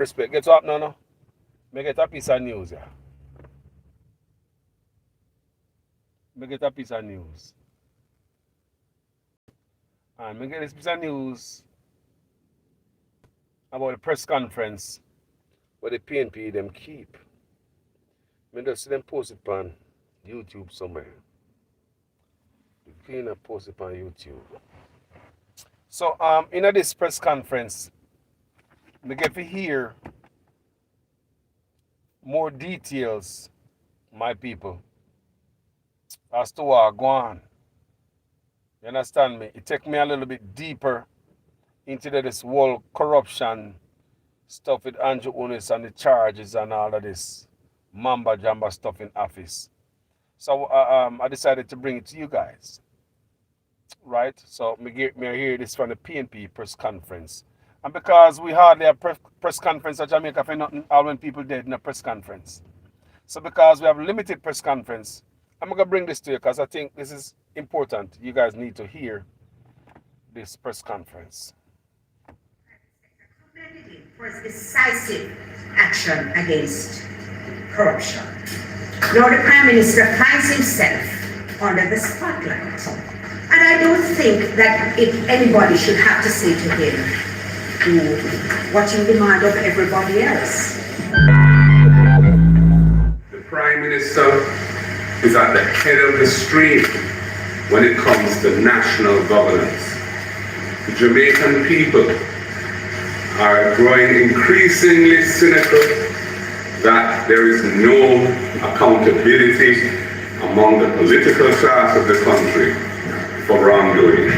Respect. Get up, no. Me get a piece of news, yeah. Me get a piece of news. And me get this piece of news about the press conference where the PNP them keep. Me just see them post it on YouTube somewhere. The cleaner post it on YouTube. So in this press conference, we get to hear more details, my people, as to what go on. You understand me? It take me a little bit deeper into this whole corruption stuff with Andrew Unis and the charges and all of this mamba jamba stuff in office. So I decided to bring it to you guys, right? So me hear this from the PNP press conference. And because we hardly have press conference at Jamaica for nothing, all when people dead in a press conference. So because we have limited press conference, I'm going to bring this to you because I think this is important. You guys need to hear this press conference. For its decisive action against corruption. Now the Prime Minister finds himself under the spotlight. And I don't think that if anybody should have to say to him, do what you demand of everybody else. The Prime Minister is at the head of the stream when it comes to national governance. The Jamaican people are growing increasingly cynical that there is no accountability among the political class of the country for wrongdoing.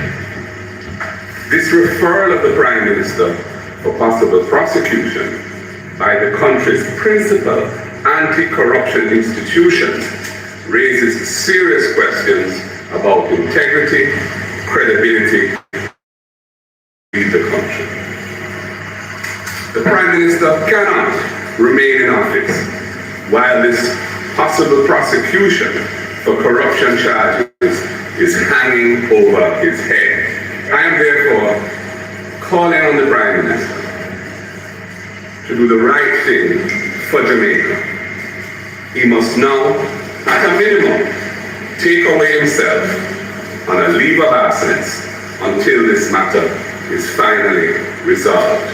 This referral of the Prime Minister for possible prosecution by the country's principal anti-corruption institutions raises serious questions about integrity, credibility of the country. The Prime Minister cannot remain in office while this possible prosecution for corruption charges is hanging over his head. I am therefore calling on the Prime Minister to do the right thing for Jamaica. He must now, at a minimum, take away himself on a leave of absence until this matter is finally resolved.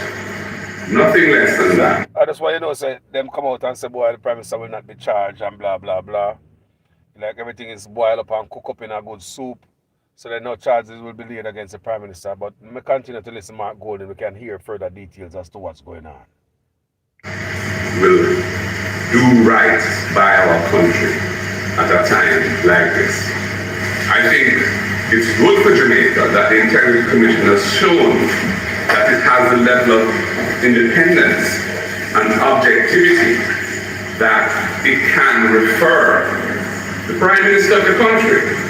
Nothing less than that. That's why you know, say them come out and say, boy, the Prime Minister will not be charged and blah, blah, blah. Like everything is boiled up and cooked up in a good soup. So that no charges will be laid against the Prime Minister. But we continue to listen to Mark Golden. We can hear further details as to what's going on. Will do right by our country at a time like this. I think it's good for Jamaica that the Integrity Commission has shown that it has a level of independence and objectivity that it can refer the Prime Minister of the country,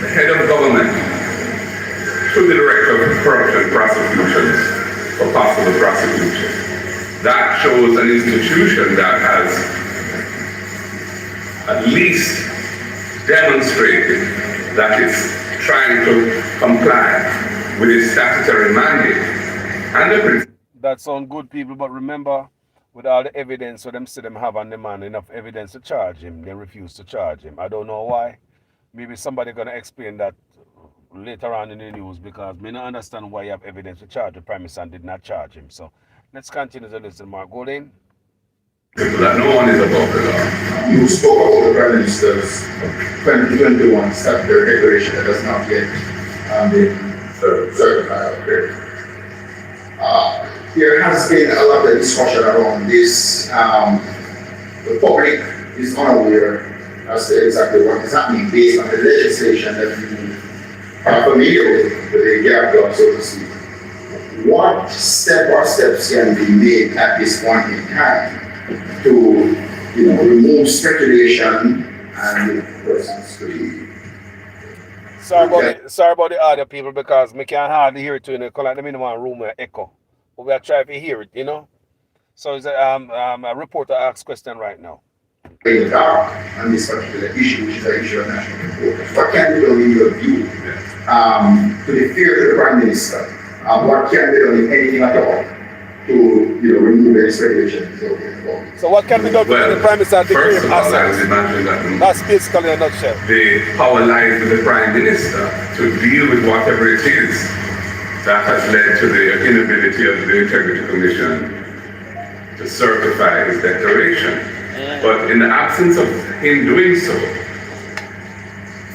the head of government, to the Director of Corruption Prosecutions for possible prosecution. That shows an institution that has at least demonstrated that it's trying to comply with its statutory mandate and the principle. That sounds good, people, but remember, with all the evidence, so them say them have on the man enough evidence to charge him, they refuse to charge him. I don't know why. Maybe somebody gonna explain that later on in the news, because me not understand why you have evidence to charge the Prime Minister and did not charge him. So let's continue to listen, Mark. Go in. That no one is above the law. You spoke about the Prime Minister's 2021 statutory declaration that has not yet been certified. There has been a lot of discussion around this. The public is unaware as to exactly what is happening based on the legislation that we are familiar with the gap job, so to speak. What steps can be made at this point in time to, remove speculation and persons to be? Sorry about the audio, people, because we can hardly hear it too. Let me in one room with echo. But we are trying to hear it, So it's a reporter asks question right now. In dark on this particular issue, which is an issue of national importance. What can be done in your view to the fear of the Prime Minister? What can be done, if anything at all, to remove the expectations. So what can be done to the Prime Minister to first create of all, I would assets? imagine that That's basically a nutshell. the power lies with the Prime Minister to deal with whatever it is that has led to the inability of the Integrity Commission to certify his declaration. But in the absence of him doing so,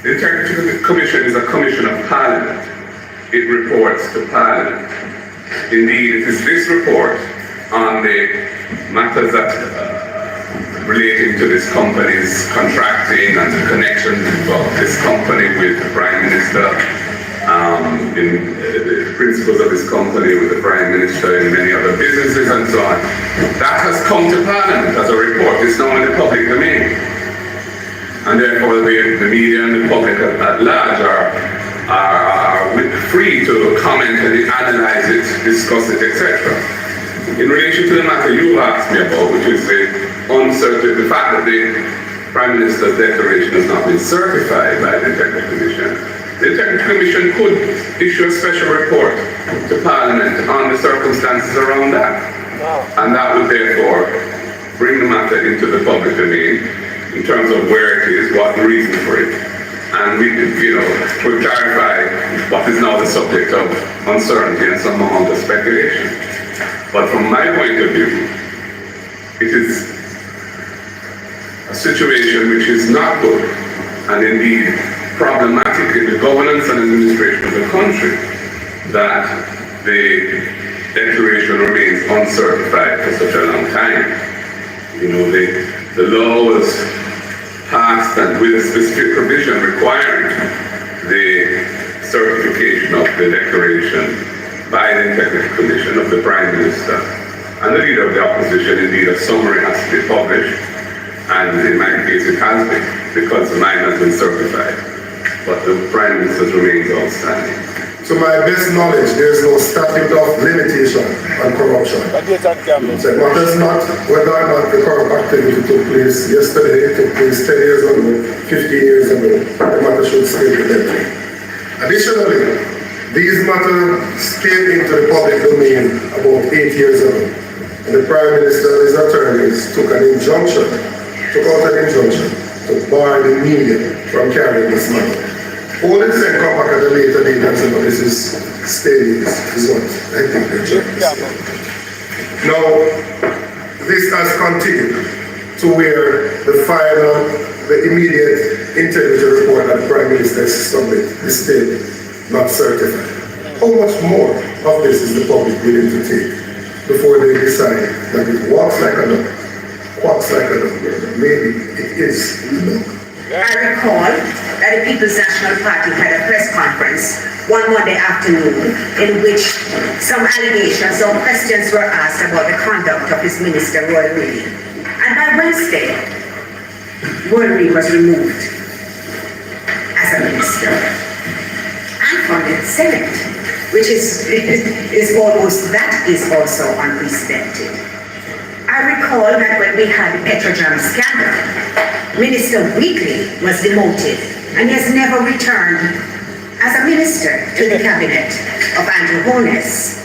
the Integrity Commission is a commission of Parliament. It reports to Parliament. Indeed, it is this report on the matters that relating to this company's contracting and the connections of this company with the Prime Minister, in the principles of this company with the Prime Minister in many other businesses and so on. That has come to Parliament as a report. It's now in the public domain. And therefore the media and the public at large are free to comment and analyze it, discuss it, etc. In relation to the matter you asked me about, which is the fact that the Prime Minister's declaration has not been certified by the Integrity Commission, the Integrity Commission could issue a special report to Parliament on the circumstances around that. And that would therefore bring the matter into the public domain in terms of where it is, what the reason for it. And we could clarify what is now the subject of uncertainty and some amount of speculation. But from my point of view, it is a situation which is not good and indeed problematic in the governance and administration of the country that the declaration remains uncertified for such a long time. The law was passed and with a specific provision requiring the certification of the declaration by the Integrity Commission of the Prime Minister and the Leader of the Opposition. Indeed, a summary has to be published, and in my case it has been, because mine has been certified, but the Prime Minister's remains outstanding. To my best knowledge, there is no statute of limitation on corruption. So it matters not whether or not the corrupt activity took place yesterday, it took place 10 years ago, 50 years ago. The matter should stay with them. Additionally, these matters came into the public domain about 8 years ago. And the Prime Minister and his attorneys took out an injunction to bar the media from carrying this matter. All this can come back at a later date and say, no, this is steady, this is what I think they're trying to say. Now, this has continued to where the immediate integrity report that the Prime Minister submitted is still not certified. How much more of this is the public willing to take before they decide that it walks like a duck, quacks like a duck? Maybe it is a duck. I recall that the People's National Party had a press conference one Monday afternoon in which some allegations or questions were asked about the conduct of his minister, Roy Reid. And by Wednesday, Roy Reid was removed as a minister and from the Senate, which is also unprecedented. I recall that when we had the Petrojam scandal, Minister Wheatley was demoted and he has never returned as a minister to the cabinet of Andrew Holness.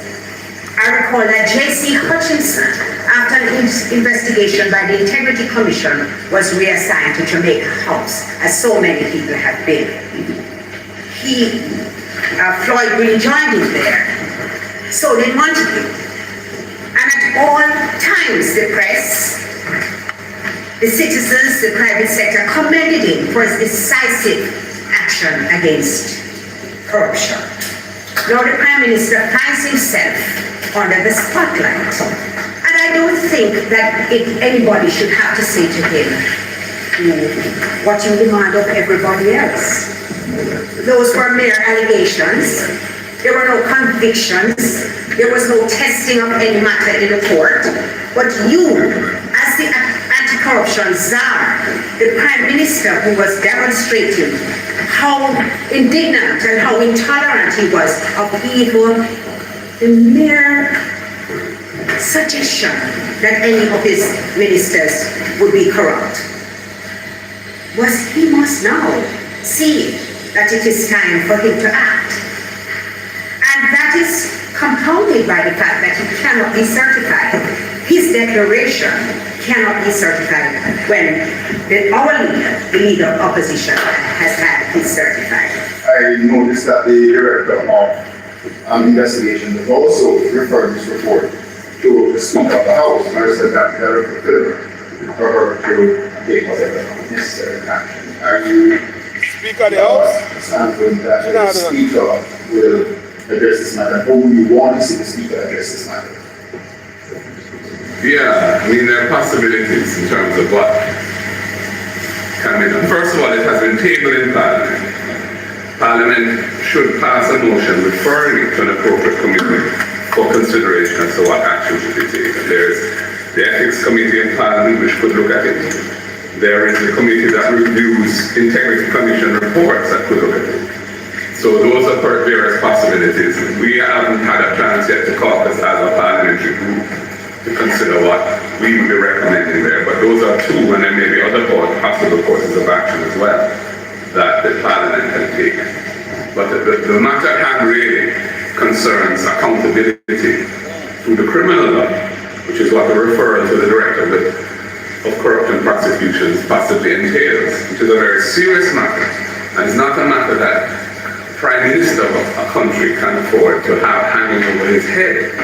I recall that J.C. Hutchinson, after an investigation by the Integrity Commission, was reassigned to Jamaica House, as so many people have been. Floyd rejoined him there. So did Montague. And at all times, the press, the citizens, the private sector commended him for his decisive action against corruption. Now the Prime Minister finds himself under the spotlight. And I don't think that anybody should have to say to him, what you demand of everybody else. Those were mere allegations. There were no convictions. There was no testing of any matter in the court. But you, as the anti-corruption czar, the Prime Minister who was demonstrating how indignant and how intolerant he was of even the mere suggestion that any of his ministers would be corrupt, he must now see that it is time for him to act. And that is compounded by the fact that he cannot be certified. His declaration cannot be certified when our leader, the leader of opposition, has had his certified. I noticed that the director of investigation has also referred this report to the Speaker of the House, and I said that for her to take whatever necessary action. Are you Speaker of the House? confident that the Speaker will address this matter? Or would you want to see the Speaker address this matter? Yeah, I mean, there are possibilities in terms of what can be done. First of all, it has been tabled in Parliament. Parliament should pass a motion referring it to an appropriate committee for consideration as to what action should be taken. There's the Ethics Committee in Parliament which could look at it. There is the committee that reviews Integrity Commission reports that could look at it. So those are various possibilities. We haven't had a chance yet to caucus as a parliamentary group to consider what we would be recommending there, but those are two, and there may be other possible courses of action as well that the Parliament can take. But the matter at hand really concerns accountability through the criminal law, which is what the referral to the Director of Corruption Prosecutions possibly entails, which is a very serious matter, and it's not a matter that the Prime Minister of a country can afford to have hanging over his head,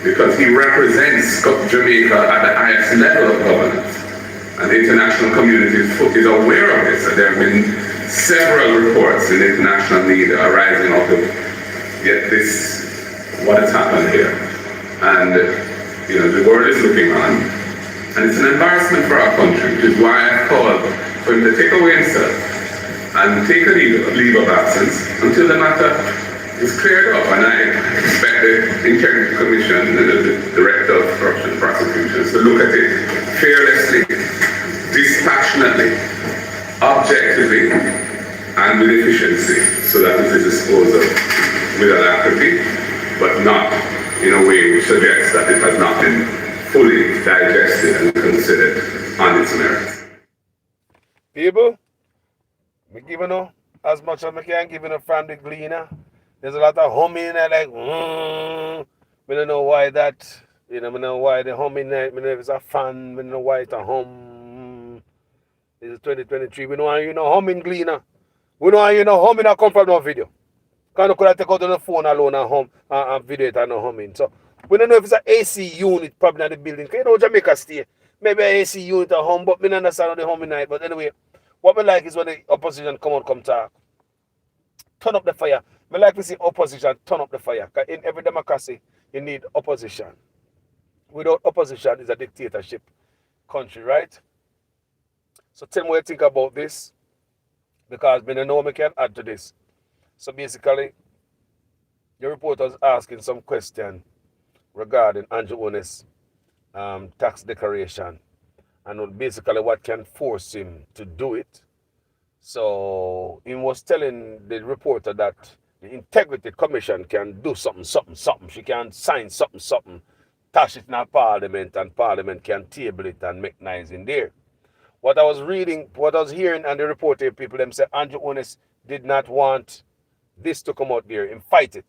because he represents Jamaica at the highest level of governance. And the international community is aware of this, and there have been several reports in the international media arising out of what has happened here. And the world is looking on, and it's an embarrassment for our country, which is why I've called for him to take away himself and take a leave of absence until the matter is cleared up. And I expect the Integrity Commission and the Director of Corruption Prosecutions to look at it fearlessly, dispassionately, objectively, and with efficiency, so that it is disposed of with alacrity, but not in a way which suggests that it has not been fully digested and considered on its merits. People, me giving you as much as I can give you from the gleaner. There's a lot of humming in there, like, I don't know why that, I don't know why the humming, I don't know if it's a fan, I don't know why it's a hum. This is 2023, we know how you know humming gleaner. We know how you know humming that come from no video. Because you could have take out on the phone alone and hum, and video it and no humming. So, we don't know if it's an AC unit probably in the building. Because you know Jamaica stay, maybe an AC unit or hum, but we don't understand how the humming night. But anyway, what we like is when the opposition come talk. Turn up the fire. I like to see opposition turn up the fire. Because in every democracy, you need opposition. Without opposition, it's a dictatorship country, right? So tell me what you think about this. Because I don't know what I can add to this. So basically, the reporter was asking some question regarding Andrew One's tax declaration. And basically what can force him to do it. So he was telling the reporter that the Integrity Commission can do something. She can sign something, touch it in Parliament, and Parliament can table it and make noise in there. What I was hearing, and the reporter people, them say Andrew Ones did not want this to come out there and fight it.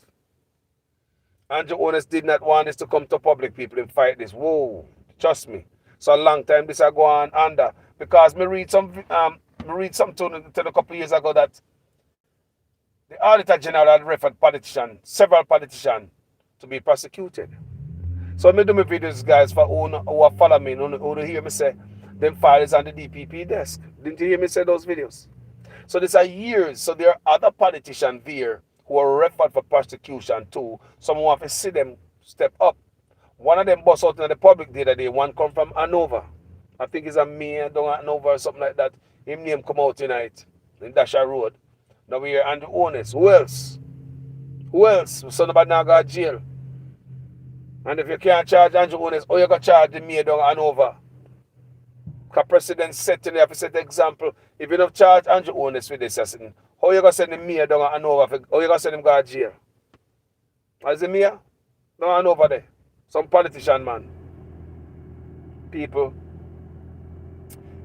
Andrew Ones did not want this to come to public people and fight this. Whoa, trust me. So a long time this I go on under, because me read something a couple years ago that the Auditor General had referred several politicians to be prosecuted. So I do my videos, guys, for who follow me, who hear me say, them files on the DPP desk. Didn't you hear me say those videos? So these are years. So there are other politicians there who are referred for prosecution too. Someone have to see them step up. One of them bust out in the public the other day. One come from Hanover. I think it's a mayor down at Hanover or something like that. His name come out tonight in Dasha Road. Now we hear Andrew Ones. Who else? So nobody now go to jail. And if you can't charge Andrew Ones, how you going to charge the mayor down at Hanover? Because President said to me, if you set the example, if you don't charge Andrew Ones with this, how you going to send the mayor down at Hanover? How you going to send him go to jail? As the mayor? Down at Hanover there. Some politician, man. People.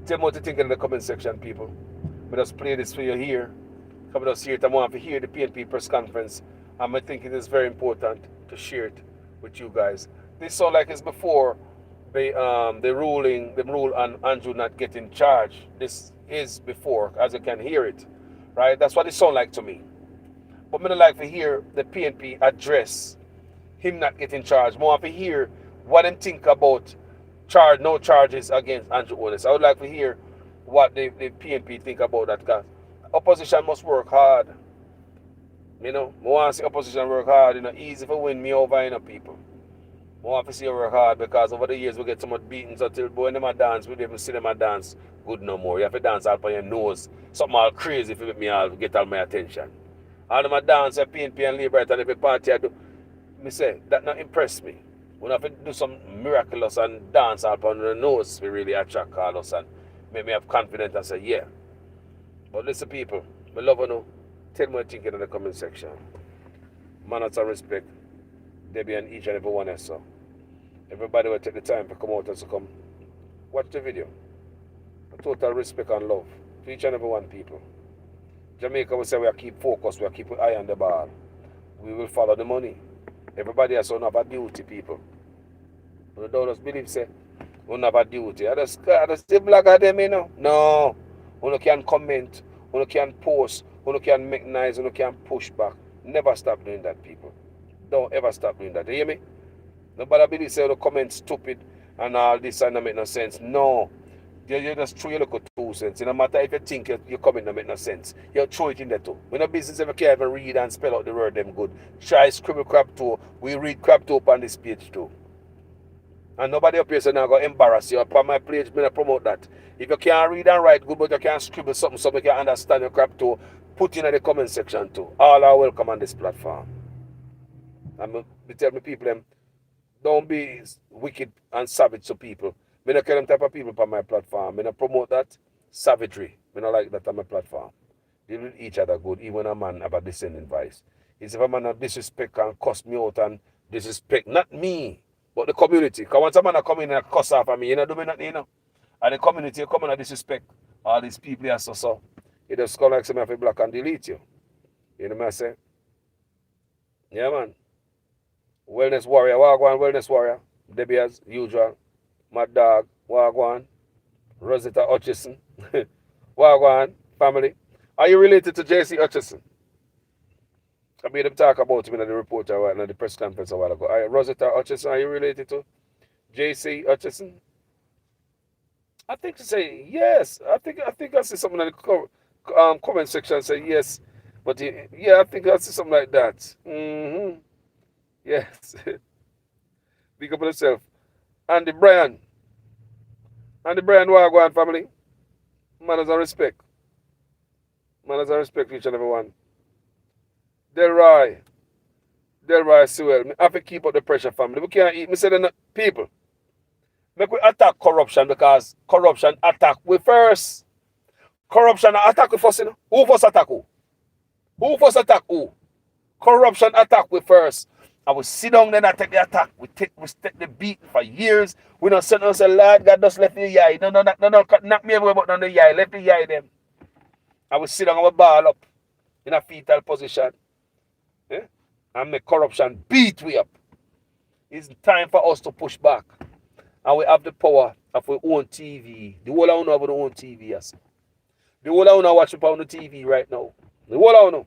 Tell me what you think in the comment section, people. We just play this for you here. Come just here. I want to hear the PNP press conference. And I think it is very important. to share it with you guys. This sound like it's before the rule on Andrew not getting charged. This is before, as you can hear it, right? That's what it sound like to me. But me don't like to hear the PNP address him not getting charged. More to hear what them think about no charges against Andrew Holness. I would like to hear what the PNP think about that, because opposition must work hard. You know, I want to see opposition work hard. You know, easy for win me over, you know, people. I want to see you work hard, because over the years we get so much beatings until when them a dance, we don't even see them a dance good no more. You have to dance out on your nose. Something all crazy if you make me all get all my attention. All them a dance at PNP and Labour and every party I do. Me say, that not impress me. We have to do some miraculous and dance up on the nose to really attract all us and make me have confidence and say, yeah. But listen, people, I love you know. Tell me what you think in the comment section. Manners and respect. Debbie and each and every one else. So everybody will take the time to come out and to come watch the video. A total respect and love to each and every one, people. Jamaica will say we keep focused, we keep an eye on the ball. We will follow the money. Everybody has to have a duty, people. You don't just believe, say, we have a duty. I just say black at them, you know. No. You can comment, you can post, you can make noise, you can push back. Never stop doing that, people. Don't ever stop doing that. You hear me? Nobody believe say you comment stupid and all this and not make no sense. No. You just throw your little 2 cents. No matter if you think your comment don't make no sense. You throw it in there too. When a business ever can't even read and spell out the word them good. Try scribble crap too. We read crap too on this page too. And nobody up here so now go embarrass you. Upon my page, I promote that. If you can't read and write good, but you can't scribble something so you can understand your crap too, put in the comment section too. All are welcome on this platform. And I tell my people them, don't be wicked and savage to people. I don't care them type of people on my platform. I don't promote that savagery. I don't like that on my platform. Deal with each other good, even when a man have a descending vice. It's if a man have disrespect and cuss me out and disrespect, not me, but the community. Because once a man come in and cuss off of me, you know, do me nothing, you know. And the community come in and disrespect all these people here, so. It just come like some have to block and delete you. You know what I say? Yeah, man. Wellness warrior, Wagwan, wellness warrior. Debbie as usual. My dog, Wagwan. Rosetta Hutchison. Wagwan, family. Are you related to JC Hutchison? I made them talk about him in the report a while, in the press conference a while ago. Rosetta Hutchison, are you related to JC Hutchison? I think she say yes. I think I see something in the comment section say yes. But yeah, I think I see something like that. Mm-hmm. Yes. Big up on yourself. Andy Bryan. Andy Bryan Wagwan family. Manners and respect. Manners and respect to each and every one. Delroy Sewell. I have to keep up the pressure, family. We can't eat. Me say the people. Make we attack corruption because corruption attack we first. Corruption attack we first, you know. Who first attack who? Who first attack who? Corruption attack we first. I will sit down then I take the attack. We take the beat for years. We don't sit down and say, Lord God just left the yai. No, knock me away but on the yai. Left the yai them. I will sit down and I will ball up in a fetal position. Yeah? And make corruption beat we up. It's time for us to push back. And we have the power of our own TV. The whole of us have our own TV. Yes. The whole of us watching on the TV right now. The whole of us.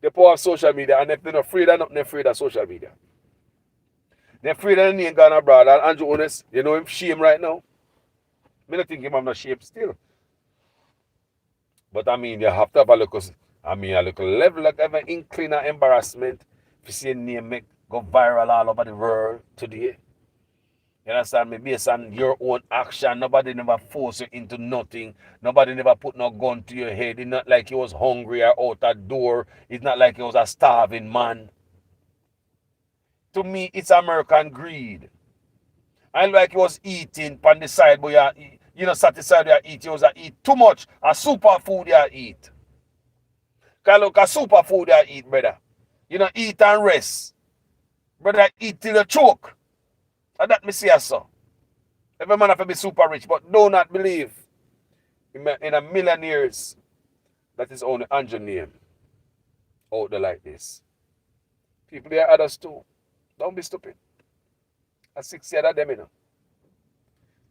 The power of social media. And if they're not afraid of nothing, they're afraid of social media. They're afraid of the name gone abroad. And Andrew Holness, you know him shame right now. I don't think him have no shame still. But I mean, you have to have a look. A little level, like an inkling of embarrassment. If you see a name make go viral all over the world today. You understand me? Based on your own action. Nobody never force you into nothing. Nobody never put no gun to your head. It's not like you was hungry or out the door. It's not like you was a starving man. To me, it's American greed. And like you was eating on the side, but you know, satisfied you eat. You was eat too much. A superfood you eat. Because look, a superfood you eat, brother. You know, eat and rest. Brother, eat till you choke. And that me say so. Every man have to be super rich, but do not believe in a million years that is only Andrew name out there like this. People, there are others too. Don't be stupid. I 60 of them, you know.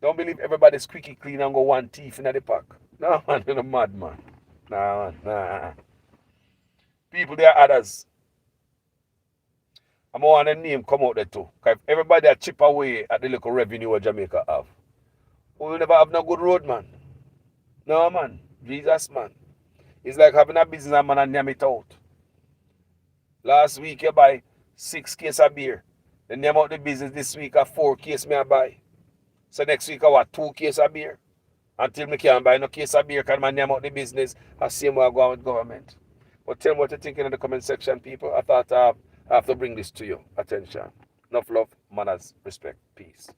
Don't believe everybody's squeaky clean and go one teeth in the pack. No, man, you're a mad man. Nah, man, nah. People, there are others. I'm want a name come out there too. Because if everybody a chip away at the little revenue what Jamaica have, we will never have no good road, man. No, man. Jesus, man. It's like having a business man and name it out. Last week you buy 6 cases of beer. The name out the business this week are 4 cases me I buy. So next week I want 2 cases of beer. Until me can't buy no case of beer because my name out the business. I same way I go on with government. But tell me what you think in the comment section, people. I thought I have to bring this to you. Attention. Enough love, manners, respect, peace.